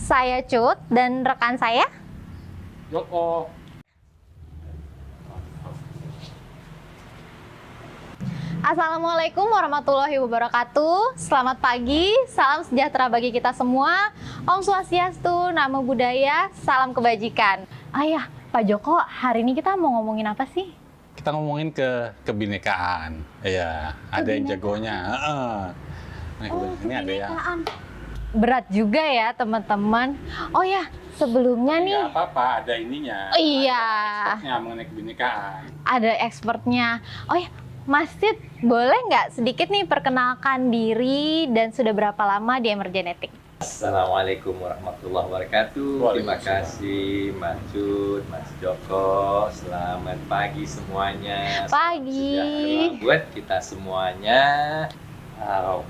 Saya Cut dan rekan saya Joko. Assalamualaikum warahmatullahi wabarakatuh. Selamat pagi, salam sejahtera bagi kita semua. Om Swastiastu, Namo Buddhaya, salam kebajikan. Ayah, Pak Joko, hari ini kita mau ngomongin apa sih? Kita ngomongin kebinekaan. Iya, ada yang jagonya. Nah, ini ada yang kebinekaan. Berat juga ya, teman-teman. Oh ya, sebelumnya nih. nggak apa-apa, ada ininya. Oh, iya. Ada expertnya mengenai kebinekaan. Ada expertnya. Oh ya, Mas Sid, boleh nggak sedikit nih perkenalkan diri dan sudah berapa lama di Emergenetic? Assalamualaikum warahmatullahi wabarakatuh. Terima kasih Mas Cut, Mas Joko. Selamat pagi semuanya. Pagi. Sejahtera buat kita semuanya.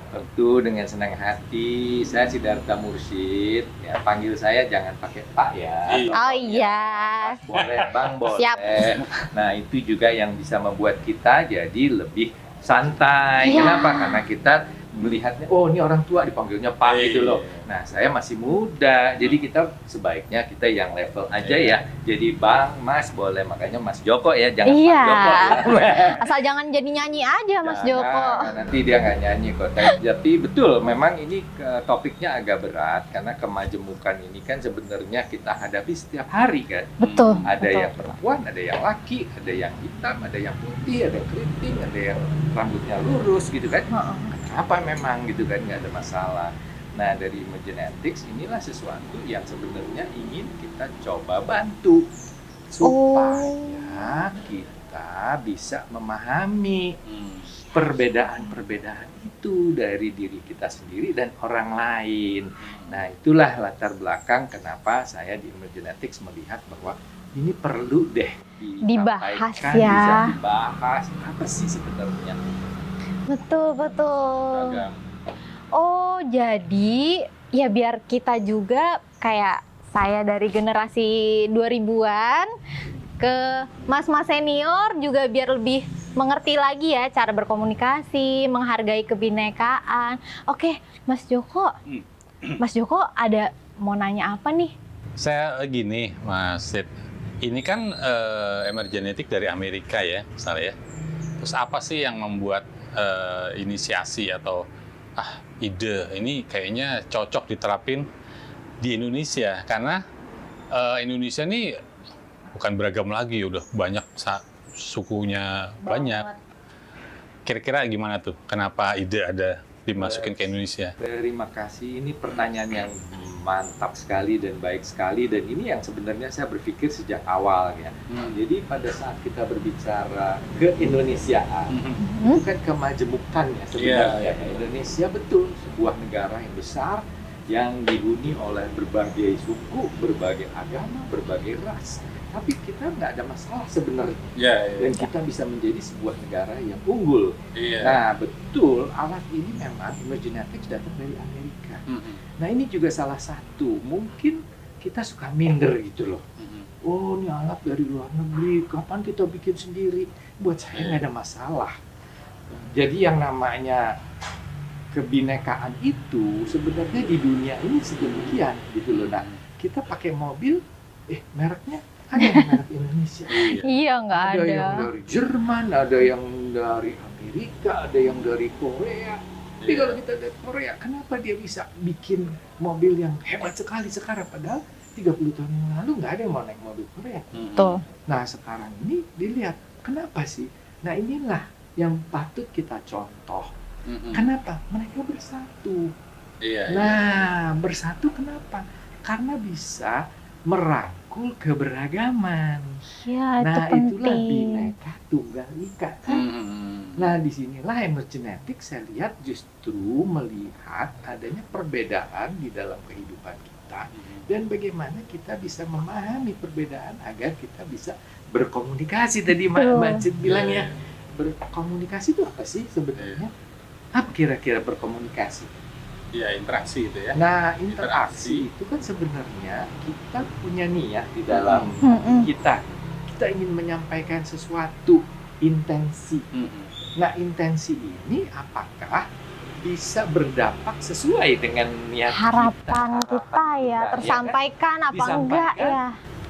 Tentu dengan senang hati, saya Siddhartha Mursyid. Ya, panggil saya jangan pakai Pak ya. Oh iya. Boleh Bang, boleh. Siap. Nah itu juga yang bisa membuat kita jadi lebih santai. Iya. Kenapa? Karena kita melihatnya, oh ini orang tua dipanggilnya Pak gitu loh. Nah saya masih muda, jadi kita sebaiknya kita yang level aja ya. Jadi Bang, Mas boleh, makanya Mas Joko ya, jangan Iya. Pak Joko ya. Asal jangan jadi nyanyi aja, Mas Jangan, Joko. nanti dia nggak nyanyi kok. Tapi betul, memang ini topiknya agak berat karena kemajemukan ini kan sebenarnya kita hadapi setiap hari kan. Betul. Ada betul. yang perempuan, ada yang laki, ada yang hitam, ada yang putih, ada yang keriting, ada yang rambutnya lurus gitu kan. Apa memang gitu kan, nggak ada masalah. Nah dari Emergenetics inilah sesuatu yang sebenarnya ingin kita coba bantu supaya kita bisa memahami perbedaan-perbedaan itu dari diri kita sendiri dan orang lain. Nah itulah latar belakang kenapa saya di Emergenetics melihat bahwa ini perlu deh Dibahas disampaikan, ya. bisa dibahas apa sih sebenarnya. Betul. Agam. Oh, jadi ya biar kita juga kayak saya dari generasi 2000-an ke mas-mas senior juga biar lebih mengerti lagi ya cara berkomunikasi, menghargai kebinekaan. Oke, Mas Joko. Mas Joko ada mau nanya apa nih? Saya gini, Mas Sid. Ini kan Emergenetic dari Amerika ya, misalnya ya. Terus apa sih yang membuat inisiasi atau ide ini kayaknya cocok diterapin di Indonesia? Karena Indonesia ini bukan beragam lagi, udah banyak sukunya banyak. Kira-kira gimana tuh? Kenapa ide ada dimasukin ke Indonesia? Terima kasih, ini pertanyaan yang mantap sekali dan baik sekali, dan ini yang sebenarnya saya berpikir sejak awal ya. Jadi pada saat kita berbicara keindonesiaan, bukan kemajemukan ya sebenarnya. Indonesia betul sebuah negara yang besar yang dihuni oleh berbagai suku, berbagai agama, berbagai ras. Tapi kita nggak ada masalah sebenarnya, dan kita bisa menjadi sebuah negara yang unggul. Nah betul, alat ini memang Emergenetics datang dari Amerika. Nah ini juga salah satu, mungkin kita suka minder gitu loh. Oh ini alat dari luar negeri, kapan kita bikin sendiri? Buat saya nggak ada masalah. Jadi yang namanya kebinekaan itu sebenarnya di dunia ini sedemikian gitu loh. Nah kita pakai mobil, mereknya ada yang merek Indonesia. Iya, nggak ada. Ada yang dari Jerman, ada yang dari Amerika, ada yang dari Korea. Tapi kalau kita dari Korea, kenapa dia bisa bikin mobil yang hebat sekali sekarang? Padahal 30 tahun yang lalu nggak ada yang mau naik mobil Korea. Betul. Nah sekarang ini dilihat, kenapa sih? Nah inilah yang patut kita contoh. Kenapa? Mereka bersatu. Nah bersatu kenapa? Karena bisa merangkul keberagaman. Ya, itu Nah itulah penting. Bhinneka Tunggal Ika kan. Nah disinilah Emergenetics saya lihat justru melihat adanya perbedaan di dalam kehidupan kita, dan bagaimana kita bisa memahami perbedaan agar kita bisa berkomunikasi. Tadi Mbak Cid bilang ya, berkomunikasi itu apa sih sebenarnya? Apa kira-kira berkomunikasi? Iya, interaksi itu ya. Nah, interaksi itu kan sebenarnya kita punya niat di dalam kita. Kita ingin menyampaikan sesuatu, intensi. Nah, intensi ini apakah bisa berdampak sesuai dengan niat Harapan kita ya, kan? tersampaikan apa enggak Disampaikan. ya?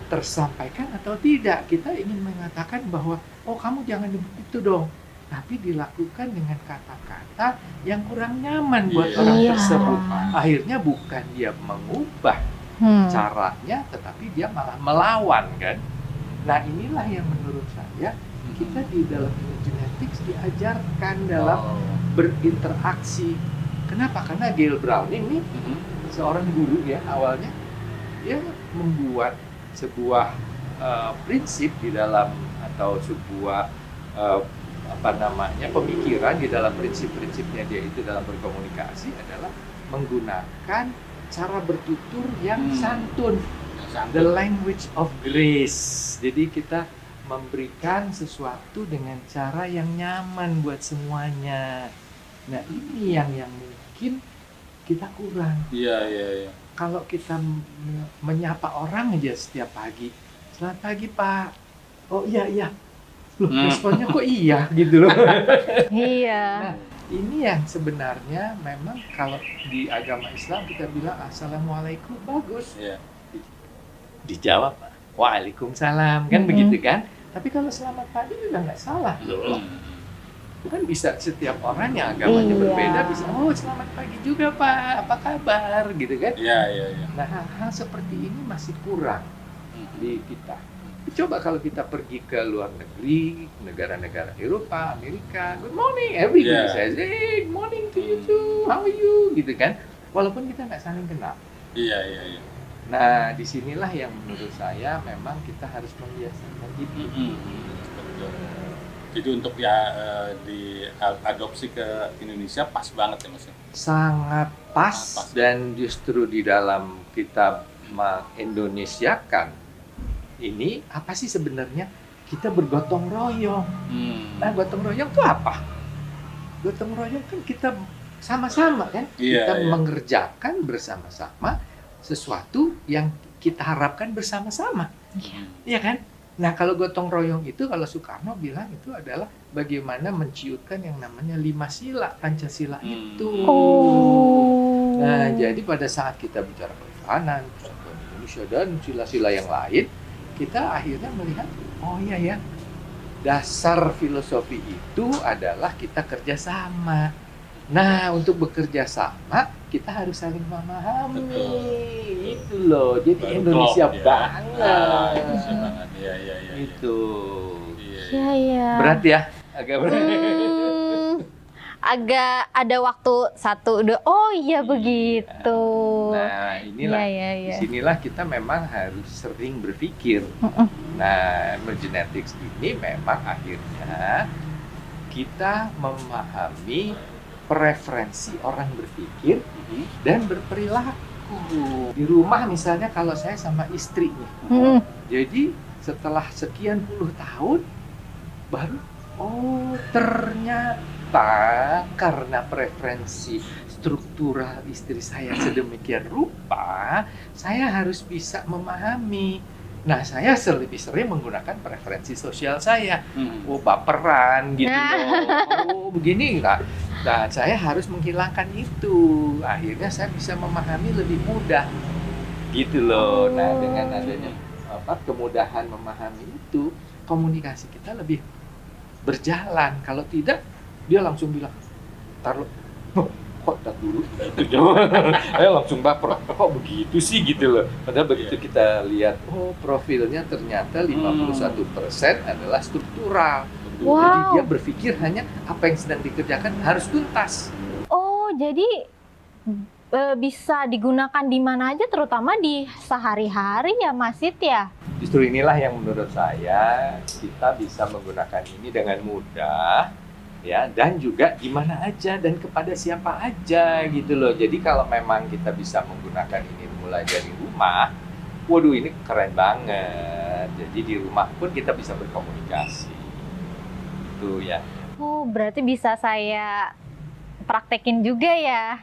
Tersampaikan atau tidak, kita ingin mengatakan bahwa oh kamu jangan begitu dong, tapi dilakukan dengan kata-kata yang kurang nyaman buat Iya. orang Iya. tersebut. Akhirnya bukan dia mengubah caranya, tetapi dia malah melawan kan. Nah inilah yang menurut saya kita di dalam genetics diajarkan dalam berinteraksi. Kenapa? Karena Gail Browning nih seorang guru ya, awalnya dia membuat sebuah prinsip di dalam atau sebuah pemikiran di dalam prinsip-prinsipnya dia itu dalam berkomunikasi adalah menggunakan cara bertutur yang santun, the language of grace. Jadi kita memberikan sesuatu dengan cara yang nyaman buat semuanya. Nah ini yang mungkin kita kurang. Iya. Kalau kita menyapa orang aja setiap pagi, selamat pagi Pak. Oh iya. Loh, responnya kok iya gitu loh. Iya. Nah, ini yang sebenarnya memang kalau di agama Islam kita bilang assalamualaikum, bagus. Iya. Dijawab waalaikumsalam kan begitu kan. Tapi kalau selamat pagi juga nggak salah loh. Itu kan bisa setiap orang yang agamanya Iya. berbeda bisa, oh selamat pagi juga Pak, apa kabar gitu kan. Iya. Nah hal-hal seperti ini masih kurang di kita. Coba kalau kita pergi ke luar negeri, negara-negara Eropa, Amerika, good morning, everybody says, hey, good morning to you too, how are you, gitu kan. Walaupun kita nggak saling kenal. Iya. Nah, disinilah yang menurut saya memang kita harus membiasakan itu. Betul. Jadi untuk diadopsi ke Indonesia pas banget ya Mas? Sangat pas, Sangat pas. dan justru di dalam kita mengindonesiakan ini apa sih sebenarnya kita bergotong royong. Nah, gotong royong itu apa? Gotong royong kan kita sama-sama kan, Iya, kita iya. mengerjakan bersama-sama sesuatu yang kita harapkan bersama-sama, iya kan? Nah, kalau gotong royong itu kalau Soekarno bilang itu adalah bagaimana menciutkan yang namanya 5 sila Pancasila itu. Oh. Nah, jadi pada saat kita bicara pertahanan, persatuan Indonesia dan sila-sila yang lain, kita akhirnya melihat, oh iya ya, dasar filosofi itu adalah kita kerjasama. Nah, untuk bekerja sama, kita harus saling memahami. Betul. Itu loh, jadi Baru Indonesia klop, ya. banget. Indonesia banget. Iya. Itu. Iya. Berat ya? Agak berat. Agak ada waktu 1, 2. Oh iya begitu. Nah, inilah. Iya. Disinilah kita memang harus sering berpikir. Nah, emergenetics ini memang akhirnya kita memahami preferensi orang berpikir dan berperilaku. Di rumah misalnya kalau saya sama istri nih, jadi setelah sekian puluh tahun baru, oh ternyata karena preferensi struktural istri saya sedemikian rupa, saya harus bisa memahami. Nah, saya lebih sering menggunakan preferensi sosial saya. Oh, baperan gitu loh. Oh, begini enggak. Nah, saya harus menghilangkan itu. Akhirnya saya bisa memahami lebih mudah. Gitu loh. Nah, dengan adanya kemudahan memahami itu, komunikasi kita lebih berjalan. Kalau tidak, dia langsung bilang, "Taruh, kok tak dulu?" Gitu. Saya langsung baper. Kok begitu sih gitu loh. Padahal begitu kita lihat, oh profilnya ternyata 51% adalah struktural. Jadi Wow. dia berpikir hanya apa yang sedang dikerjakan harus tuntas. Oh, jadi bisa digunakan di mana aja, terutama di sehari-hari ya, Mas Sid ya? Justru inilah yang menurut saya kita bisa menggunakan ini dengan mudah, ya, dan juga di mana aja dan kepada siapa aja gitu loh. Jadi kalau memang kita bisa menggunakan ini mulai dari rumah, waduh ini keren banget. Jadi di rumah pun kita bisa berkomunikasi. Itu ya. Oh, berarti bisa saya praktekin juga ya?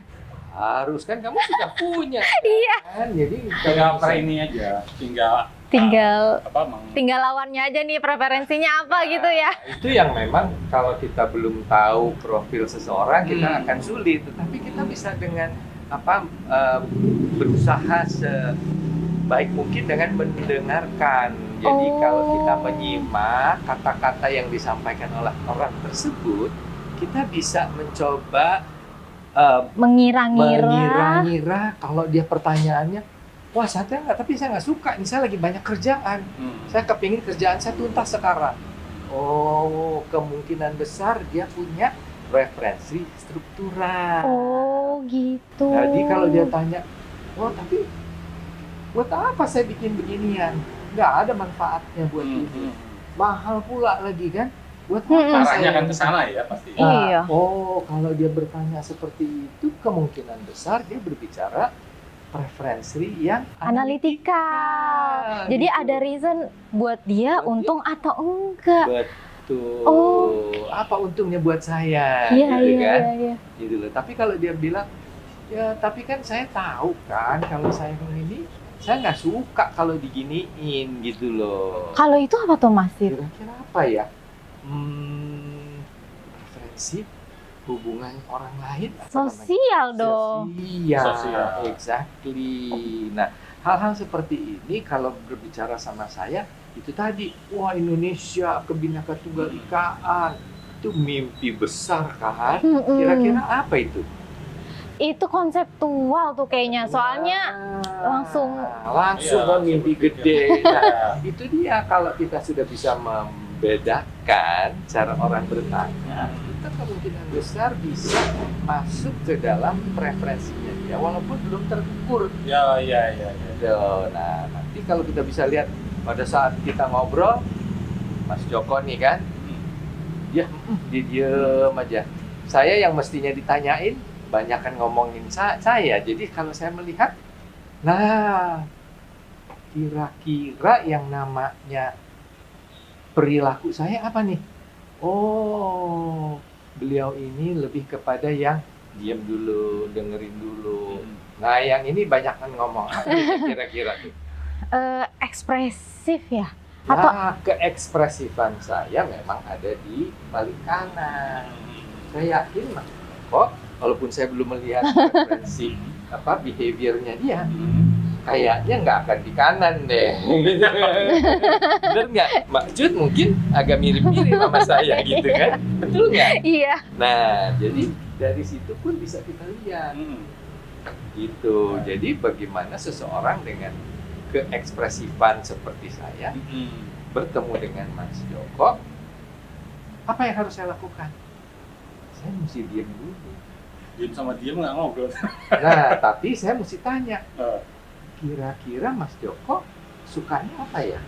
Harus kan, kamu sudah punya. Iya. Kan? Jadi Tinggal kalau bisa- ini aja, tinggal tinggal apa tinggal lawannya aja nih preferensinya apa gitu ya. Itu yang memang kalau kita belum tahu profil seseorang kita akan sulit, tetapi kita bisa dengan berusaha sebaik mungkin dengan mendengarkan. Jadi kalau kita menyimak kata-kata yang disampaikan oleh orang tersebut, kita bisa mencoba mengira-ngira kalau dia pertanyaannya, wah saya nggak, tapi saya nggak suka, ini saya lagi banyak kerjaan, saya kepingin kerjaan saya tuntas sekarang. Oh, kemungkinan besar dia punya referensi struktural. Oh gitu. Jadi kalau dia tanya, wah tapi buat apa saya bikin beginian? Nggak ada manfaatnya buat ini. Mahal pula lagi kan? Buat apa arahnya saya kan ke sana ya pasti. Iya. Oh, kalau dia bertanya seperti itu, kemungkinan besar dia berbicara preferensi yang Analitika. Jadi gitu. ada reason buat dia Buat dia. untung atau enggak. Betul. Oh. Apa untungnya buat saya? Iya, gitu iya, kan? iya. Gitu loh. Tapi kalau dia bilang, ya tapi kan saya tahu kan kalau saya ini, saya nggak suka kalau diginiin gitu loh. Kalau itu apa tuh Mas Sid? Kira-kira apa ya? Referensi hubungan orang lain. apa namanya? Sosial dong. Sosial. Exactly. Nah, hal-hal seperti ini kalau berbicara sama saya, itu tadi, wah Indonesia Kebhinneka Tunggal Ikaan, itu mimpi besar kan? Kira-kira apa itu? Itu konseptual tuh kayaknya. Soalnya langsung Iya, kan mimpi langsung gede. berpikir. Nah, itu dia kalau kita sudah bisa membedakan cara orang bertanya, kita kemungkinan besar bisa masuk ke dalam preferensinya dia walaupun belum terukur. Ya. Tuh, nah nanti kalau kita bisa lihat pada saat kita ngobrol, Mas Joko nih kan, dia diem aja. Saya yang mestinya ditanyain, banyakan ngomongin saya. Jadi kalau saya melihat, nah kira-kira yang namanya perilaku saya apa nih? Oh, beliau ini lebih kepada yang diam dulu, dengerin dulu. Nah, yang ini banyakan ngomong. Apa kira-kira tuh? ekspresif ya. Atau Nah, keekspresifan saya memang ada di balik kanan. Saya yakin, Mas Joko, walaupun saya belum melihat referensi behaviornya dia, kayaknya nggak akan di kanan deh. Bener nggak? Mbak Jud mungkin agak mirip-mirip sama saya gitu kan? Betul nggak? iya. Nah, jadi dari situ pun bisa kita lihat. Gitu. Jadi bagaimana seseorang dengan keekspresifan seperti saya bertemu dengan Mas Joko, apa yang harus saya lakukan? Saya mesti diam dulu. Diam sama dia nggak ngobrol. Nah, tapi saya mesti tanya, kira-kira Mas Joko sukanya apa ya?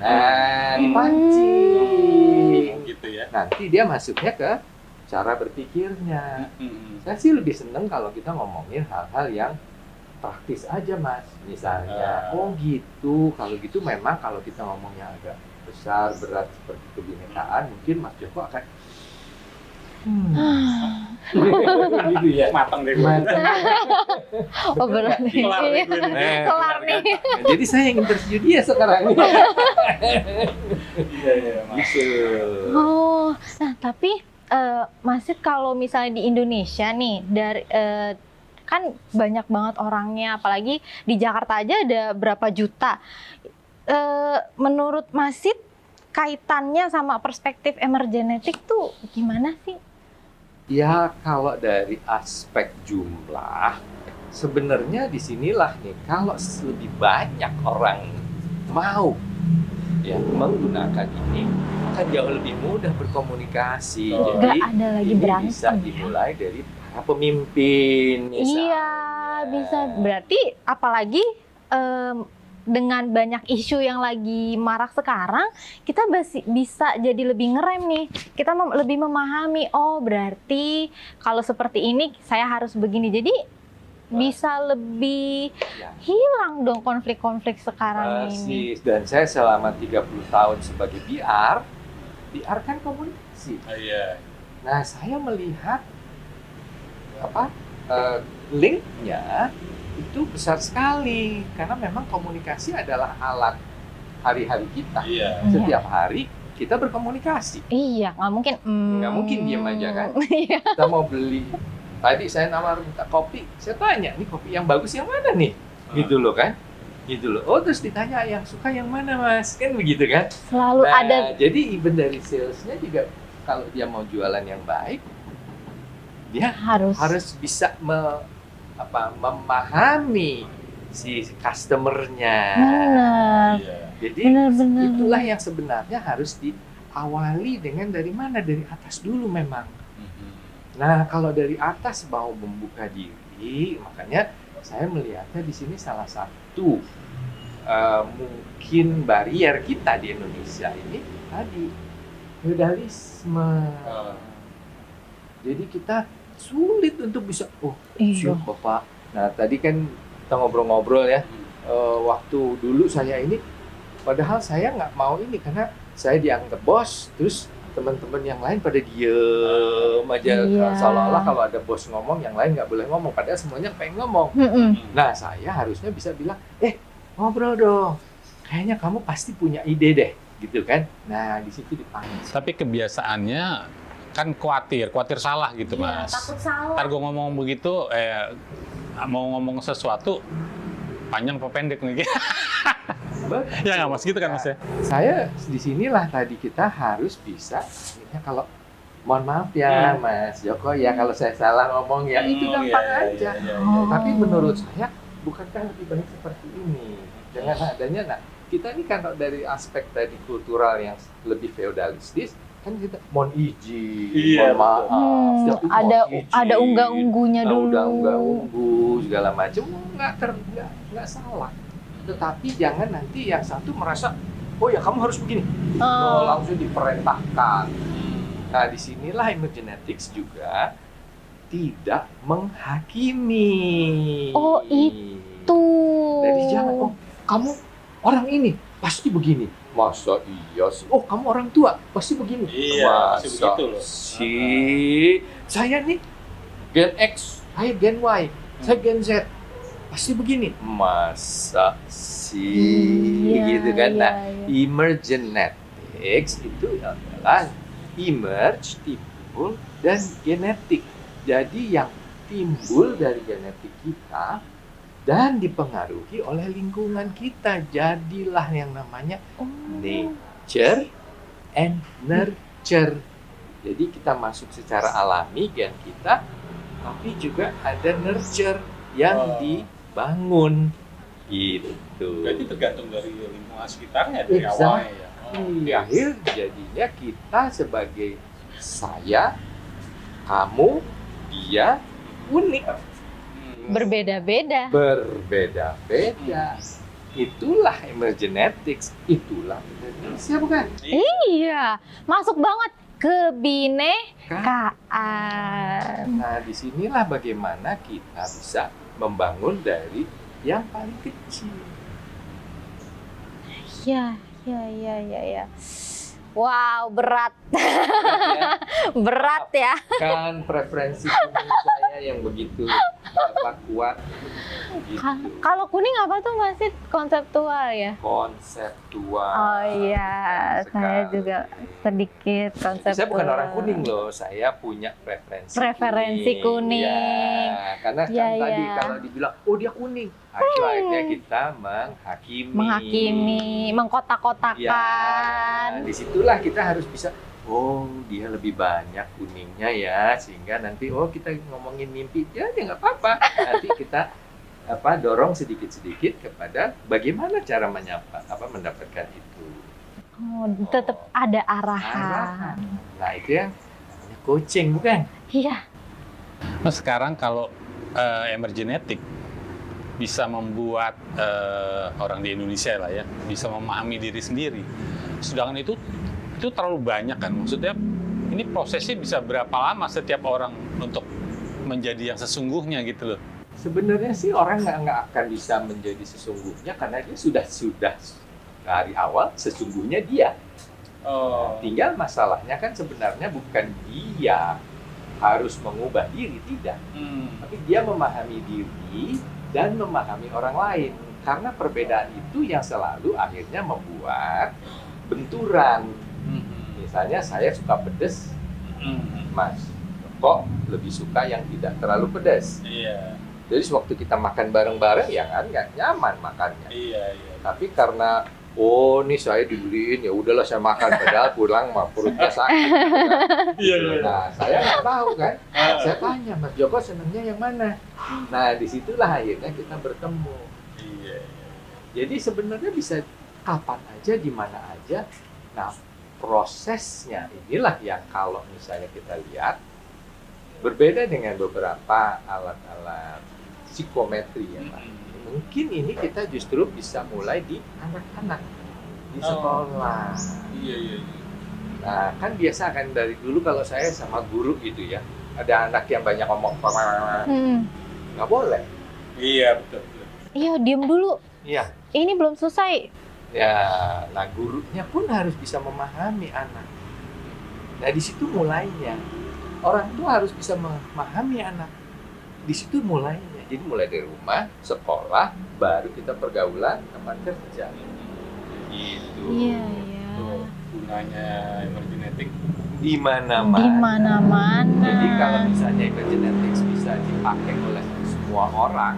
Nah, dipancing. Gitu ya. Nanti dia masuknya ke cara berpikirnya. Saya sih lebih seneng kalau kita ngomongin hal-hal yang praktis aja, Mas. Misalnya, oh gitu, kalau gitu memang kalau kita ngomongnya agak besar, berat seperti kebinekaan, mungkin Mas Joko akan Gitu ya. Matang deh gue. Oh berarti. Kelar nih gue nih. Kelar nih. Nah, jadi saya yang interview dia sekarang. Iya. Gitu. Oh, nah tapi Mas Sid kalau misalnya di Indonesia nih dari kan banyak banget orangnya, apalagi di Jakarta aja ada berapa juta. Menurut Mas Sid kaitannya sama perspektif emergenetik tuh gimana sih? Ya, kalau dari aspek jumlah, sebenarnya disinilah nih, kalau lebih banyak orang mau ya menggunakan ini, akan jauh lebih mudah berkomunikasi. Oh. Jadi Nggak ada lagi ini berantem bisa ya? dimulai dari para pemimpin misalnya. Iya, bisa. Berarti apalagi dengan banyak isu yang lagi marak sekarang, kita bisa jadi lebih ngerem nih. Kita lebih memahami, oh berarti kalau seperti ini saya harus begini. Jadi bisa lebih Ya. hilang dong konflik-konflik sekarang ini. Persis. Dan saya selama 30 tahun sebagai PR kan komunikasi. Iya. Nah, saya melihat linknya itu besar sekali karena memang komunikasi adalah alat hari-hari kita. Iya. Setiap hari kita berkomunikasi. Iya, nggak mungkin. Nggak mungkin diam aja kan. Iya. Kita mau beli, tadi saya nawar minta kopi, saya tanya, nih kopi yang bagus yang mana nih? Gitu loh kan. Gitu loh. Oh, terus ditanya yang suka yang mana, Mas? Kan begitu kan. Selalu Nah, ada. jadi even dari salesnya juga kalau dia mau jualan yang baik, dia harus bisa memahami si customernya. Benar. Iya. Jadi Benar. itulah yang sebenarnya harus diawali dengan dari mana? Dari atas dulu memang. Nah, kalau dari atas mau membuka diri, makanya saya melihatnya di sini salah satu mungkin barier kita di Indonesia ini tadi feudalisme. Jadi kita sulit untuk bisa, Iya. siap Bapak. Nah, tadi kan kita ngobrol-ngobrol ya, waktu dulu saya ini, padahal saya nggak mau ini karena saya dianggap bos, terus teman-teman yang lain pada diem aja, Iya. seolah-olah kalau ada bos ngomong, yang lain nggak boleh ngomong, padahal semuanya pengen ngomong. Nah, saya harusnya bisa bilang, ngobrol dong, kayaknya kamu pasti punya ide deh, gitu kan. Nah, di situ dipanggil. Tapi kebiasaannya kan khawatir salah gitu, Iya, Mas. takut salah. Ntar gue ngomong begitu, mau ngomong sesuatu panjang apa pendek nih? Ya nggak, Mas, gitu kan, Mas ya? Saya di sinilah tadi kita harus bisa, ya kalau mohon maaf ya Mas Joko ya kalau saya salah ngomong ya itu gampang aja. Oh. Tapi menurut saya bukankah lebih baik seperti ini dengan adanya, nah kita ini kan dari aspek tadi kultural yang lebih feodalistis kan kita mohon izin, Iya, mohon maaf, setiap itu mohon izin. ada unggah-unggunya Nah, dulu. udah unggah-unggu segala macam nggak salah. Tetapi jangan nanti yang satu merasa, oh ya kamu harus begini, langsung diperintahkan. Nah, disinilah emergenetics juga tidak menghakimi. Oh, Tuh. Jadi jangan, kamu orang ini pasti begini. Masa iya sih? Oh, kamu orang tua pasti begini. Iya, pasti begitu loh. Saya nih Gen X, saya Gen Y, saya Gen Z. Pasti begini. Masa sih? Iya, Gitu kan. Nah, iya. emergenetics itu adalah emerge, timbul, dan genetik. Jadi yang timbul dari genetik kita dan dipengaruhi oleh lingkungan kita. Jadilah yang namanya nature and nurture. Jadi kita masuk secara alami gen kita, tapi juga ada nurture yang dibangun. Gitu. Berarti tergantung dari lingkungan sekitarnya dari Exactly. awalnya ya. Di akhir jadinya kita sebagai saya, kamu, dia unik. Berbeda-beda. Berbeda-beda. Itulah emergenetics, itulah Indonesia bukan? Iya, masuk banget ke binekaan. Nah, disinilah bagaimana kita bisa membangun dari yang paling kecil. Ya. Wow, berat. Berat ya. Kan preferensi kuning saya yang begitu kuat. Gitu. Kalau kuning apa tuh masih konseptual ya? Konseptual. Oh iya, saya juga sedikit konseptual. Saya bukan orang kuning loh, saya punya Preferensi kuning. Ya, karena kan Ya, tadi ya. kalau dibilang, oh dia kuning, akhirnya kita menghakimi. Mengkotak-kotakan. Ya, disitulah kita harus bisa, oh dia lebih banyak kuningnya ya, sehingga nanti kita ngomongin mimpi, ya nggak apa-apa. Nanti kita dorong sedikit-sedikit kepada bagaimana cara mendapatkan itu. Oh, tetap ada arahan. Nah itu yang namanya coaching bukan? Iya. Nah, sekarang kalau emergenetik bisa membuat orang di Indonesia lah ya bisa memahami diri sendiri. Sedangkan itu terlalu banyak kan. Maksudnya ini prosesnya bisa berapa lama setiap orang untuk menjadi yang sesungguhnya gitu loh. Sebenarnya sih orang nggak akan bisa menjadi sesungguhnya karena dia sudah dari awal sesungguhnya dia. Tinggal masalahnya kan sebenarnya bukan dia harus mengubah diri, tidak. Tapi dia memahami diri dan memahami orang lain. karena perbedaan itu yang selalu akhirnya membuat benturan. Misalnya saya suka pedes, Mas kok lebih suka yang tidak terlalu pedas. Iya. Jadi waktu kita makan bareng-bareng ya kan nggak nyaman makannya. Iya. Tapi karena nih saya dibeliin ya udahlah saya makan, padahal pulang mah perutnya sakit. Iya. Nah saya nggak tahu kan. Saya tanya Mas Joko senangnya yang mana. Nah disitulah akhirnya kita bertemu. Iya. Jadi sebenarnya bisa kapan aja, di mana aja. Nah prosesnya inilah yang kalau misalnya kita lihat berbeda dengan beberapa alat-alat psikometri ya Pak. Mungkin ini kita justru bisa mulai di anak-anak di sekolah. Iya. Nah kan biasa kan dari dulu kalau saya sama guru gitu ya, ada anak yang banyak ngomong nggak boleh. Iya, betul. Iya, diem dulu. Iya. Ini belum selesai. Ya, nah gurunya pun harus bisa memahami anak. Nah di situ mulainya. Orang tua harus bisa memahami anak. Di situ mulainya. Jadi mulai dari rumah, sekolah, baru kita pergaulan, tempat kerja. Gitu. Iya. Tuh, gunanya emergenetik Di mana-mana. Di mana-mana. Jadi kalau misalnya emergenetics bisa dipakai oleh semua orang,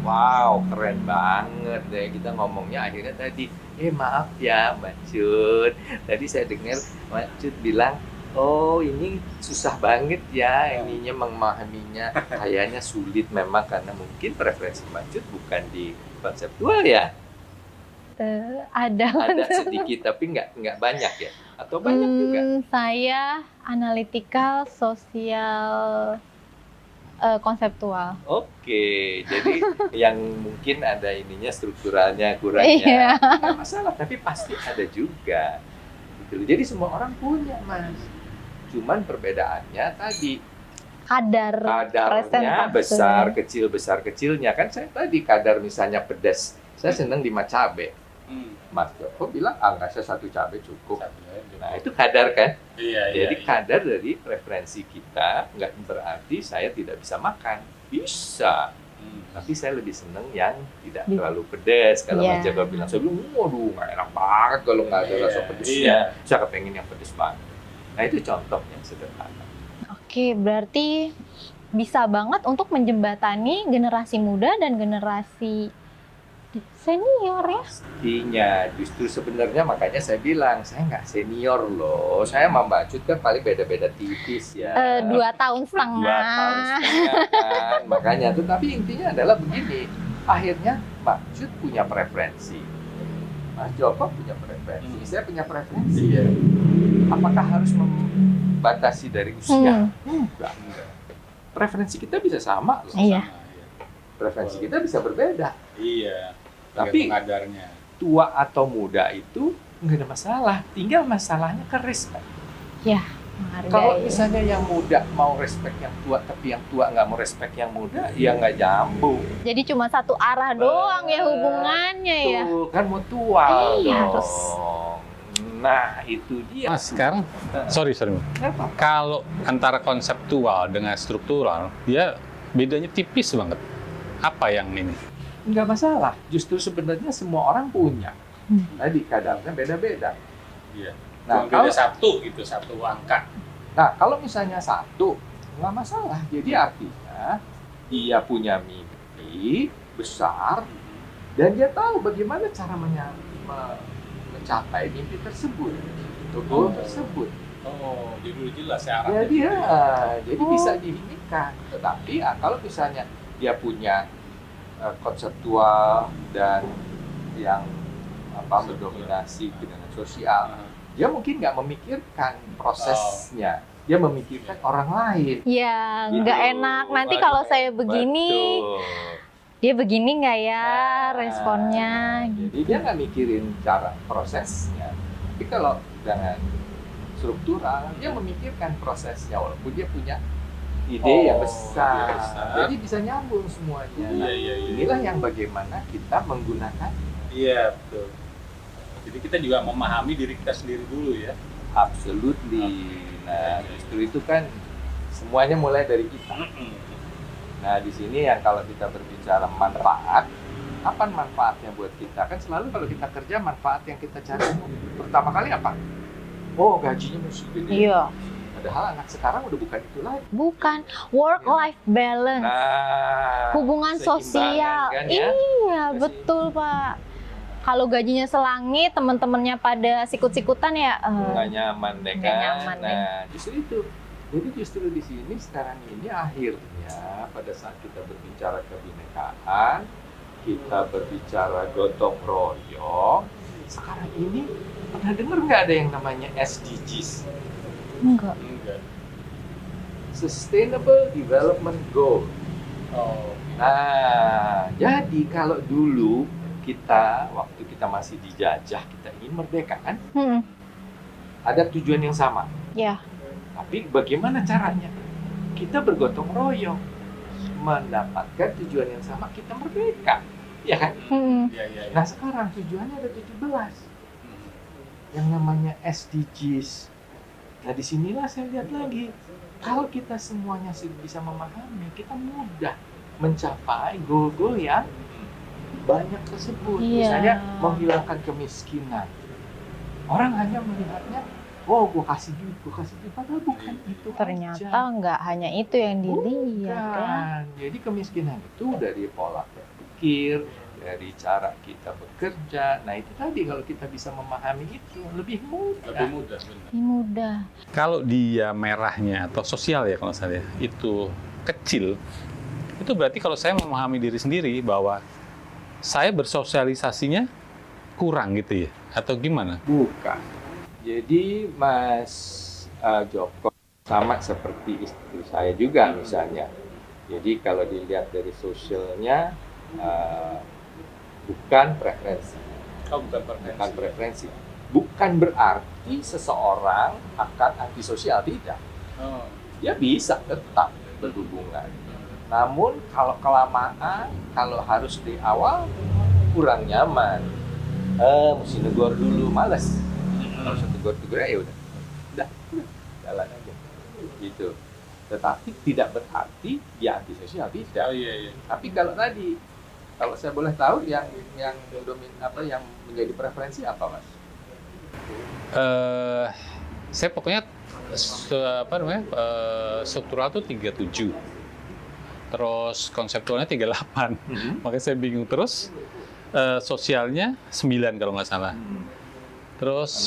wow, keren banget deh. Kita ngomongnya akhirnya tadi, maaf ya Mbak Cut. Tadi saya dengar Mbak Cut bilang, oh ini susah banget ya ininya memahaminya. Kayaknya sulit memang karena mungkin preferensi Mbak Cut bukan di konseptual ya. Ada Sedikit tapi nggak banyak ya. Atau banyak juga. Saya analytical, sosial, konseptual. Oke, jadi yang mungkin ada ininya strukturalnya kurangnya Iya. nggak masalah, tapi pasti ada juga. Gitu. Jadi semua orang punya Mas. Cuman perbedaannya tadi kadarnya presentase. besar kecilnya kan saya tadi kadar misalnya pedas, saya senang 5 cabai. Mas Joko bilang nggak saya 1 cabai cukup. Nah itu kadar kan? Iya. Jadi kadar dari preferensi kita nggak berarti saya tidak bisa makan. Bisa. Tapi saya lebih seneng yang tidak terlalu pedas. Kalau Mas Joko bilang, saya bilang, waduh nggak enak banget kalau nggak ada rasa pedasnya. Saya kepengen yang pedas banget. Nah itu contoh yang sederhana. Oke, berarti bisa banget untuk menjembatani generasi muda dan generasi senior ya? Pastinya, justru sebenarnya makanya saya bilang, saya nggak senior loh. Saya sama Mbak Cut kan paling beda-beda tipis ya. 2 tahun setengah. 2 tahun setengah kan. Makanya, tapi intinya adalah begini. Akhirnya Mbak Cut punya preferensi. Mas Joko punya preferensi. Saya punya preferensi. Iya. Apakah harus membatasi dari usia? Enggak. Preferensi kita bisa sama loh. Iya. Preferensi kita bisa berbeda. Iya. Tapi pengadarnya tua atau muda itu nggak ada masalah. Tinggal masalahnya ke respect. Ya, Kalau misalnya yang muda mau respect yang tua, tapi yang tua nggak mau respect yang muda, ya nggak nyambung. Jadi cuma satu arah doang ya hubungannya ya. Tuh, kan mutual dong. Harus. Nah, itu dia. Mas, sekarang sorry Kenapa? kalau antara konseptual dengan struktural dia bedanya tipis banget. Apa yang ini? Nggak masalah. Justru sebenarnya semua orang punya. Tadi kadarnya beda-beda. Iya. Nah, Cuma beda kalau, satu angka. kalau misalnya 1, nggak masalah. Jadi artinya dia punya mimpi besar dan dia tahu bagaimana cara mencapai mimpi tersebut, goal tersebut. Oh, jadi udah jelas ya arahnya. Jadi bisa diinikan. Tetapi kalau misalnya dia punya konseptual dan yang mendominasi dengan sosial, dia mungkin nggak memikirkan prosesnya, dia memikirkan orang lain. Ya, Gitu. nggak enak. Nanti kalau saya begini, Betul. dia begini nggak ya Nah, responnya? Jadi dia nggak mikirin cara prosesnya. Tapi kalau dengan struktural, dia memikirkan prosesnya walaupun dia punya ide yang besar. ide besar. Jadi bisa nyambung semuanya. Nah, Iya. inilah yang bagaimana kita menggunakan Iya, betul. Jadi kita juga memahami diri kita sendiri dulu ya. absolutely. Nah, justru itu kan semuanya mulai dari kita. Nah, di sini yang kalau kita berbicara manfaat, Apa manfaatnya buat kita? Kan selalu kalau kita kerja, manfaat yang kita cari pertama kali apa? Oh, gajinya mesti gede. Iya. Padahal anak sekarang udah bukan itu lagi. Bukan work-life balance, Nah, hubungan sosial. kan ya? Iya, betul Pak. Kalau gajinya selangit, teman-temannya pada sikut-sikutan ya. Nggak nyaman deh nggak kan. nyaman deh. Nah, justru itu. Jadi justru di sini sekarang ini akhirnya pada saat kita berbicara kebinekaan, kita berbicara gotong royong, sekarang ini pernah dengar nggak ada yang namanya SDGs? Enggak. Enggak. Sustainable Development Goal. Oh. Nah, jadi kalau dulu kita, waktu kita masih dijajah, kita ingin merdeka kan, ada tujuan yang sama. Ya. Tapi bagaimana caranya? Kita bergotong royong mendapatkan tujuan yang sama, kita merdeka. Ya kan? Iya, iya. Nah sekarang tujuannya ada 17. Yang namanya SDGs. Nah disinilah saya lihat lagi. Kalau kita semuanya bisa memahami, kita mudah mencapai goal-goal yang banyak tersebut. Iya. Misalnya menghilangkan kemiskinan. Orang hanya melihatnya, oh gue kasih duit, padahal bukan itu Ternyata aja. nggak hanya itu yang dilihat ya. Bukan. Jadi kemiskinan itu dari pola berpikir, dari cara kita bekerja. Nah itu tadi kalau kita bisa memahami itu lebih mudah. Lebih mudah. Benar. Ini mudah. Kalau dia merahnya atau sosial ya kalau saya itu kecil, itu berarti kalau saya memahami diri sendiri bahwa saya bersosialisasinya kurang gitu ya, atau gimana? Bukan. Jadi Mas Joko sama seperti istri saya juga misalnya. Jadi kalau dilihat dari sosialnya bukan preferensi. Oh, bukan Preferensi. Bukan berarti seseorang akan antisosial, tidak. Oh. Dia bisa tetap berhubungan. Namun kalau kelamaan, kalau harus di awal kurang nyaman. Mesti negor dulu, males. Kalau tegur ya udah jalan aja. Gitu. Tetapi tidak berarti dia antisosial, tidak. Oh iya. Tapi kalau tadi, kalau saya boleh tahu yang menjadi preferensi apa, Mas? Saya pokoknya struktural tuh 37. Terus konseptualnya 38. Makanya saya bingung terus. Sosialnya 9 kalau nggak salah. Terus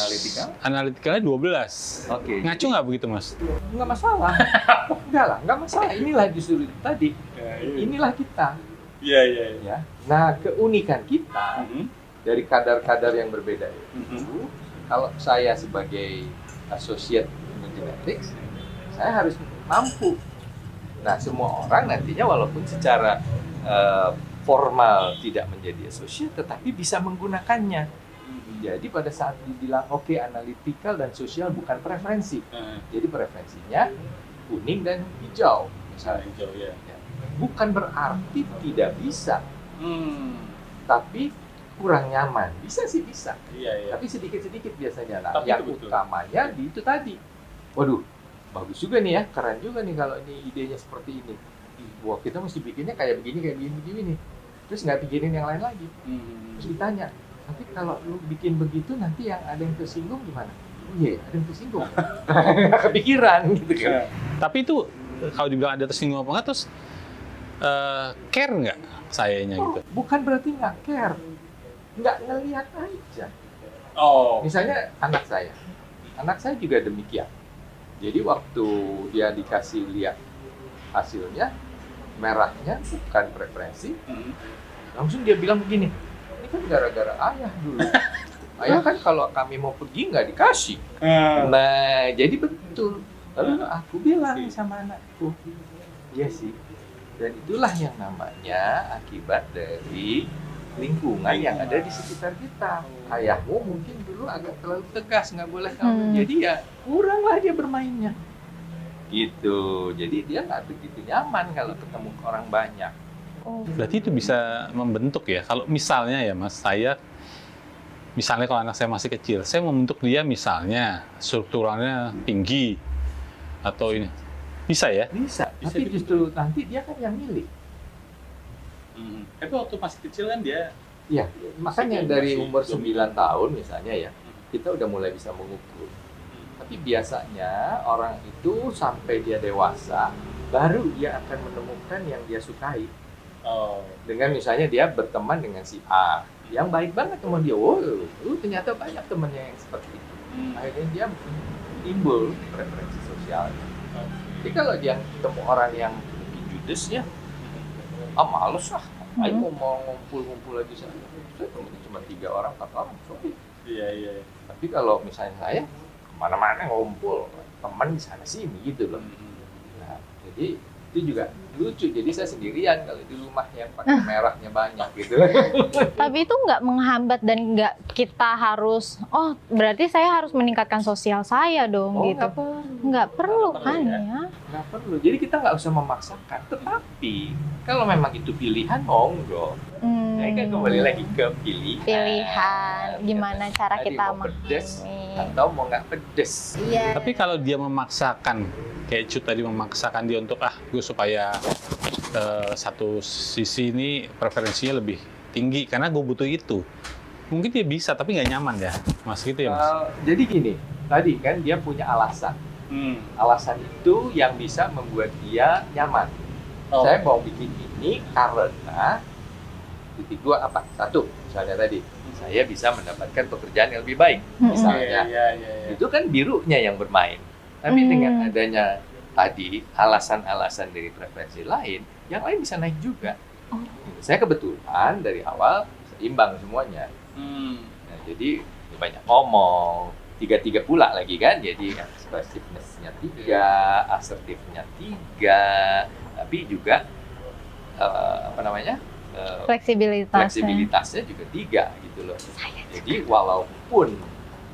analitikanya 12. Oke. Ngaco nggak begitu, Mas? Nggak masalah. Nggak masalah. Inilah justru itu tadi. Inilah kita. Iya. Ya. Nah, keunikan kita dari kadar-kadar yang berbeda itu, kalau saya sebagai associate in genetics, saya harus mampu. Nah, semua orang nantinya walaupun secara formal tidak menjadi associate, tetapi bisa menggunakannya. Jadi pada saat dibilang oke, analytical dan sosial bukan preferensi. Jadi preferensinya kuning dan hijau. Misalnya Hijau ya. bukan berarti tidak bisa, tapi kurang nyaman. Bisa sih bisa, Iya. tapi sedikit-sedikit biasanya. Nah, Tapi yang itu betul. utamanya di itu tadi. Waduh, bagus juga nih ya, keren juga nih kalau ini idenya seperti ini. Wah, kita mesti bikinnya kayak begini nih. Terus nggak pikirin yang lain lagi. Terus ditanya, tapi kalau lu bikin begitu nanti yang ada yang tersinggung gimana? Oh iya, ada yang tersinggung. Nggak kepikiran gitu kan. Tapi itu kalau dibilang ada tersinggung apa nggak, terus care nggak sayanya gitu? Bukan berarti nggak care, nggak ngelihat aja. Oh. Misalnya anak saya juga demikian. Jadi waktu dia dikasih lihat hasilnya, merahnya bukan preferensi, langsung dia bilang begini, ini kan gara-gara ayah dulu. Ayah kan kalau kami mau pergi nggak dikasih. Nah, jadi betul. Lalu aku bilang sama anakku, iya sih. Dan itulah yang namanya akibat dari lingkungan yang ada di sekitar kita. Ayahmu mungkin dulu agak terlalu tegas, nggak boleh kamu. Jadi ya kuranglah dia bermainnya. Gitu. Jadi dia nggak begitu nyaman kalau ketemu orang banyak. Berarti itu bisa membentuk ya. Kalau misalnya ya Mas, misalnya kalau anak saya masih kecil, saya membentuk dia misalnya strukturalnya tinggi atau ini. Bisa ya? Bisa. Tapi justru nanti dia kan yang milih. Tapi waktu masih kecil kan dia Iya, makanya Masih- dari masih umur dominan. 9 tahun misalnya ya, kita udah mulai bisa mengukur. Tapi biasanya orang itu sampai dia dewasa, baru dia akan menemukan yang dia sukai. Oh. Dengan misalnya dia berteman dengan si A, yang baik banget teman dia, wow, ternyata banyak temannya yang seperti itu. Akhirnya dia timbul preferensi sosialnya. Jadi kalau dia ketemu orang yang lebih judes ya, males lah. Ayo mau ngumpul-ngumpul lagi saya temennya cuma 3 orang, 4 orang, sorry. Iya. Tapi kalau misalnya saya kemana-mana ngumpul, teman di sana sini gitu loh. Nah, jadi itu juga lucu. Jadi saya sendirian kalau di rumah yang pakai merahnya banyak gitu. Tapi itu nggak menghambat dan nggak kita harus, oh berarti saya harus meningkatkan sosial saya dong gitu. nggak perlu. Nggak perlu Nggak kan perlu, ya? Nggak perlu. Jadi kita nggak usah memaksakan. Tetapi kalau memang itu pilihan, monggo. Nah, kan kembali lagi ke pilihan. Pilihan, gimana cara Tadi kita mau pedes memahami. atau mau nggak pedes. Iya. Tapi kalau dia memaksakan, kayak Cut tadi memaksakan dia untuk gue supaya satu sisi ini preferensinya lebih tinggi karena gue butuh itu. Mungkin dia bisa tapi nggak nyaman ya, Mas gitu ya Mas? Jadi gini, tadi kan dia punya alasan. Alasan itu yang bisa membuat dia nyaman. Oh. Saya mau bikin ini karena titik 2 apa? 1, misalnya tadi, saya bisa mendapatkan pekerjaan yang lebih baik, misalnya. Iya. Itu kan birunya yang bermain. Tapi dengan adanya tadi alasan-alasan dari preferensi lain, yang lain bisa naik juga. Oh. Saya kebetulan dari awal seimbang semuanya. Nah, jadi banyak ngomong, 3 pula lagi kan, jadi expressiveness-nya 3, assertive-nya 3, tapi juga fleksibilitasnya juga 3 gitu loh. Jadi walaupun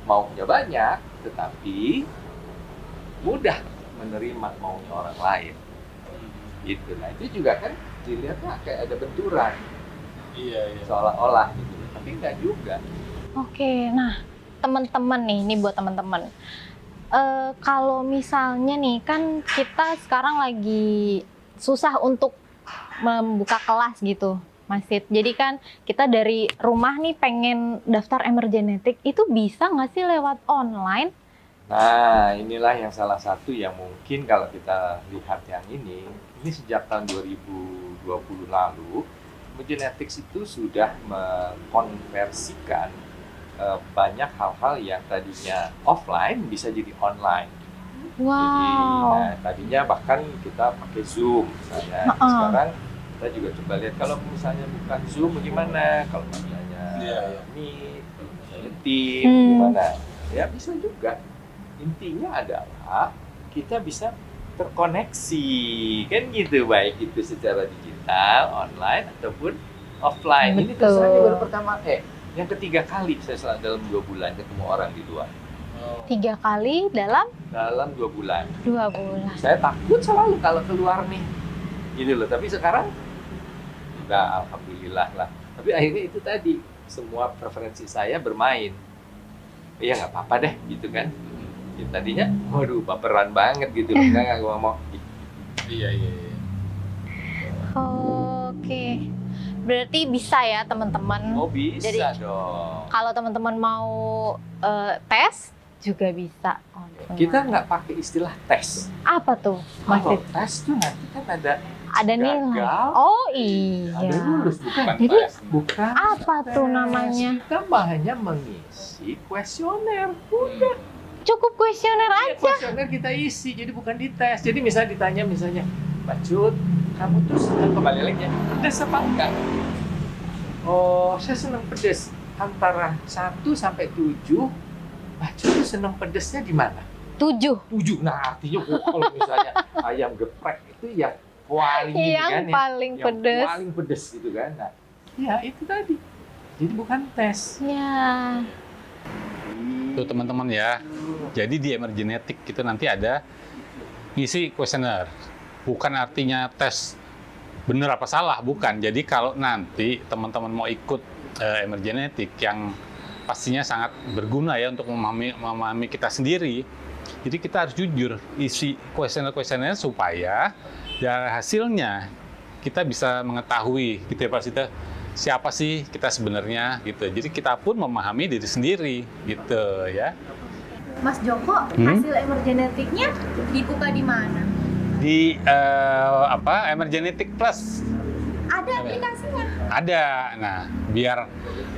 maunya banyak, tetapi mudah menerima maunya orang lain. Gitu. Nah itu juga kan dilihatnya kayak ada benturan, Iya. seolah-olah gitu. Tapi enggak juga. Oke, nah teman-teman nih, ini buat teman-teman. Kalau misalnya nih, kan kita sekarang lagi susah untuk membuka kelas gitu, Mas Sid. Jadi kan kita dari rumah nih pengen daftar emergenetik, itu bisa nggak sih lewat online? Nah inilah yang salah satu yang mungkin kalau kita lihat yang ini sejak tahun 2020 lalu, Emergenetics itu sudah mengkonversikan banyak hal-hal yang tadinya offline bisa jadi online. Jadi, Wow. nah, tadinya bahkan kita pakai Zoom misalnya. Sekarang kita juga coba lihat kalau misalnya bukan Zoom bagaimana, kalau misalnya Meet, misalnya Team, gimana? Ya bisa juga. Intinya adalah kita bisa terkoneksi, kan gitu, baik itu secara digital, online ataupun offline. Ini terus aja baru pertama, yang ketiga kali saya dalam 2 bulan ketemu orang di luar. 3 kali dalam Dalam 2 bulan. 2 bulan. Saya takut selalu kalau keluar nih, gitu loh. Tapi sekarang, udah alhamdulillah lah. Tapi akhirnya itu tadi, semua preferensi saya bermain. Ya nggak apa-apa deh, gitu kan. Ya, tadinya, waduh baperan banget gitu loh. Nggak mau. Iya. Oke. Berarti bisa ya teman-teman. Oh bisa Jadi, dong. Kalau teman-teman mau tes juga bisa. Kita nggak pakai istilah tes. Apa tuh, Mas Kalau Sid? tes tuh nanti kan ada Nilai. gagal, Oh iya. ada lulus, bukan Jadi, tes. Bukan apa tuh tes. namanya? Kita hanya mengisi kuesioner. Udah. Cukup kuesioner Ya, aja. kuesioner kita isi, jadi bukan dites. Jadi misalnya ditanya Mbak Cut, kamu tuh senang kembali lagi ya, pedas apa enggak? Oh, saya senang pedas. Antara 1 sampai 7, Mbak Cut tuh senang pedasnya di mana? 7. 7. Nah, artinya kalau misalnya ayam geprek itu yang paling ini Yang kan paling yang pedes. paling pedes gitu kan. Nah, ya itu tadi. Jadi bukan tes. Ya. Tuh teman-teman ya. Jadi di emergenetik itu nanti ada ngisi kuesioner. Bukan artinya tes bener apa salah, bukan. Jadi kalau nanti teman-teman mau ikut emergenetik yang pastinya sangat berguna ya untuk memahami kita sendiri. Jadi kita harus jujur isi kuesioner-kuesioner supaya dari hasilnya kita bisa mengetahui gitu ya Pak Sita, siapa sih kita sebenarnya gitu. Jadi kita pun memahami diri sendiri gitu ya. Mas Joko, hasil emergenetiknya dibuka di mana? Di Emergenetic Plus Ada aplikasinya. ada. Nah, biar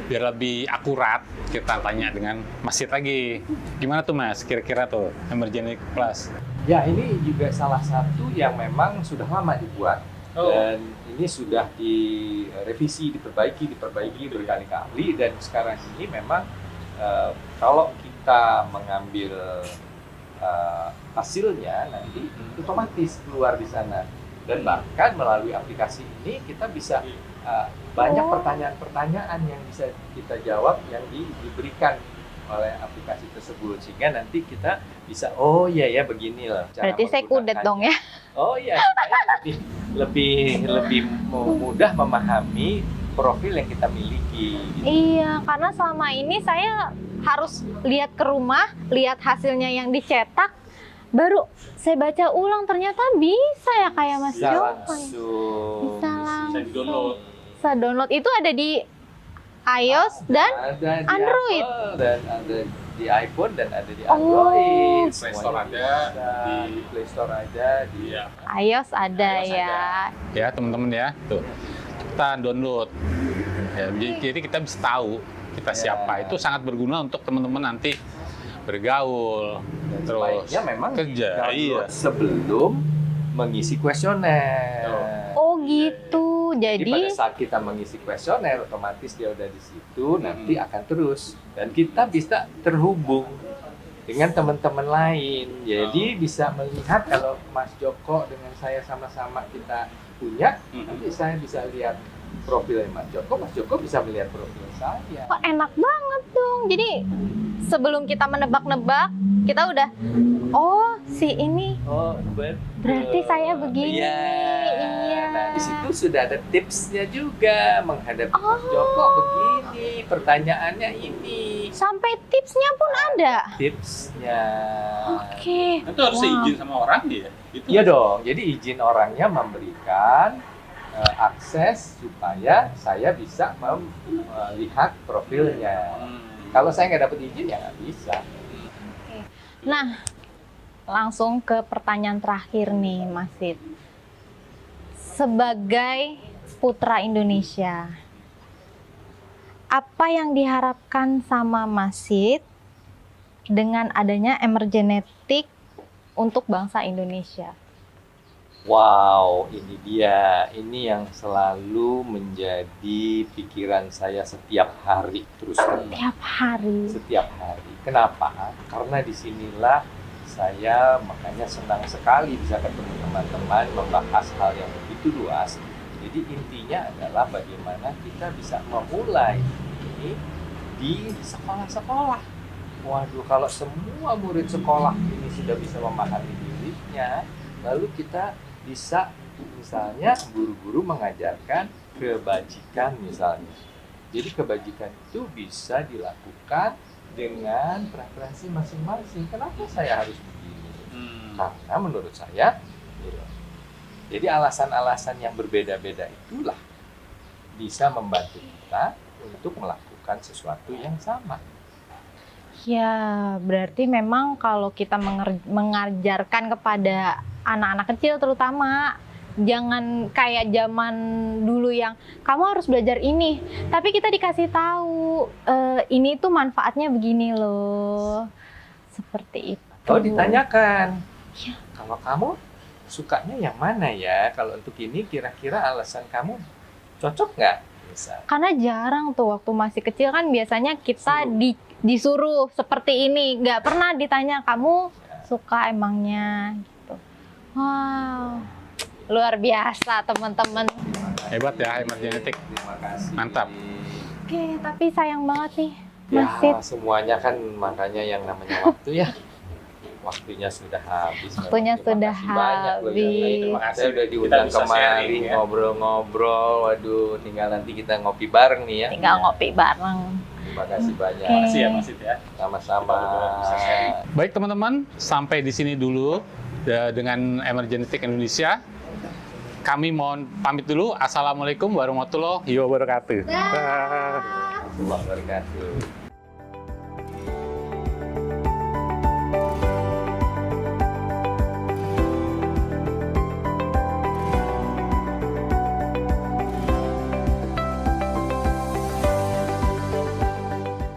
lebih akurat kita tanya dengan Mas Sid lagi. Gimana tuh Mas? Kira-kira tuh Emergenetic Plus? Ya, ini juga salah satu yang memang sudah lama dibuat. Dan ini sudah direvisi, diperbaiki berkali-kali, dan sekarang ini memang kalau kita mengambil hasilnya nanti otomatis keluar di sana, dan bahkan melalui aplikasi ini kita bisa banyak pertanyaan-pertanyaan yang bisa kita jawab yang diberikan oleh aplikasi tersebut, sehingga nanti kita bisa ya beginilah cara Berarti saya kudet dong ya. Oh iya, supaya lebih mudah memahami profil yang kita miliki. Gitu. Iya, karena selama ini saya harus lihat ke rumah, lihat hasilnya yang dicetak, baru saya baca ulang, ternyata bisa ya kayak Mas Bisa Joko. langsung. Bisa langsung. di-download. Bisa download, itu ada di iOS dan ada di Android. Apple, dan ada di iPhone dan ada di Android. Play Store Semuanya ada, bisa. Di Play Store ada, di iOS ada iOS ya. Ya teman-teman ya, tuh kita download. Ya, jadi kita bisa tahu kita siapa. Itu sangat berguna untuk teman-teman nanti bergaul, dan terus sebaiknya memang kerja. di-download Iya. sebelum mengisi kuesioner. Oh gitu. Jadi Jadi pada saat kita mengisi kuesioner, otomatis dia udah di situ, nanti akan terus. Dan kita bisa terhubung dengan teman-teman lain. Jadi bisa melihat kalau Mas Joko dengan saya sama-sama kita punya, nanti saya bisa lihat profilnya Mas Joko bisa melihat profil saya. kok enak banget dong. Jadi sebelum kita menebak-nebak, kita udah, oh si ini Oh, betul. berarti saya begini. Iya. Iya. Nah, di situ sudah ada tipsnya juga menghadapi Mas Joko begini, pertanyaannya ini. Sampai tipsnya pun ada. Tipsnya. Oke. Itu harus Wow. izin sama orang dia. Gitu. Iya dong. Jadi izin orangnya memberikan akses supaya saya bisa melihat profilnya. Kalau saya nggak dapat izin ya nggak bisa. Nah, langsung ke pertanyaan terakhir nih, Mas Sid. Sebagai putra Indonesia, apa yang diharapkan sama Mas Sid dengan adanya emergenetik untuk bangsa Indonesia? Wow, ini dia. Ini yang selalu menjadi pikiran saya setiap hari terus terang. Tiap hari. Setiap hari. Kenapa? Karena disinilah saya makanya senang sekali bisa ketemu teman-teman membahas hal yang begitu luas. Jadi intinya adalah bagaimana kita bisa memulai ini di sekolah-sekolah. Waduh, kalau semua murid sekolah ini sudah bisa memahami dirinya, lalu kita bisa misalnya guru-guru mengajarkan kebajikan misalnya. Jadi kebajikan itu bisa dilakukan dengan preferensi masing-masing. Kenapa saya harus begini? Karena menurut saya, jadi alasan-alasan yang berbeda-beda itulah bisa membantu kita untuk melakukan sesuatu yang sama. Ya, berarti memang kalau kita mengajarkan kepada anak-anak kecil terutama, jangan kayak zaman dulu yang kamu harus belajar ini, tapi kita dikasih tahu ini tuh manfaatnya begini loh, seperti itu. Kalau ditanyakan, Ya. kalau kamu sukanya yang mana ya? Kalau untuk ini kira-kira alasan kamu cocok nggak? Misal. Karena jarang tuh waktu masih kecil kan biasanya kita disuruh seperti ini, nggak pernah ditanya kamu suka emangnya gitu. Wow, luar biasa teman-teman. Hebat ya Emergenetic. Terima kasih. Mantap. Oke, tapi sayang banget nih, Ya, Mas Sid. semuanya kan makanya yang namanya waktu ya. Waktunya sudah habis. Waktunya Terima sudah kasih banyak loh, habis. Yang Terima kasih. saya udah Kita diundang bisa kemari sharing, ya. ngobrol-ngobrol. Waduh, tinggal nanti kita ngopi bareng nih ya. Tinggal ngopi bareng. Terima kasih banyak. Oke. Makasih ya Mas Sid ya. Sama-sama. Kita berdua bisa sharing. Baik teman-teman, sampai di sini dulu dengan Emergenetic Indonesia. kami mohon pamit dulu. Assalamualaikum warahmatullahi wabarakatuh. Allah wabarakatuh.